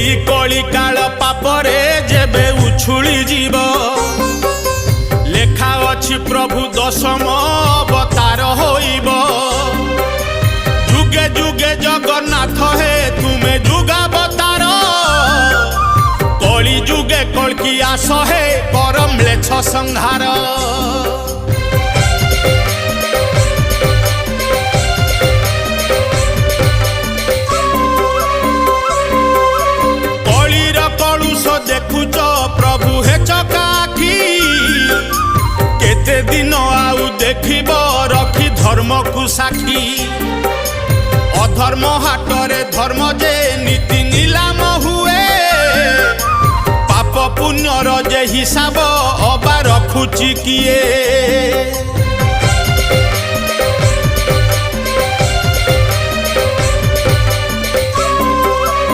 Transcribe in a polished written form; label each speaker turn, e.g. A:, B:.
A: एई कली काल पापरे जेबे उछुली जीव लेखा अछि प्रभु दशम अवतार होइब जुगे जुगे जगन्नाथ हे तुमे जुगावतार कली जुगे कल्की आस हे परम लेछ संहार कलीर कलुष देखुच प्रभु हे चकाखी केते दिन आउ देखिब रखी धर्म को साक्षी अधर्म हाटरे धर्म जे नीति नीलाम हुए पाप पुण्यर जे हिसाब अबा रखुची किए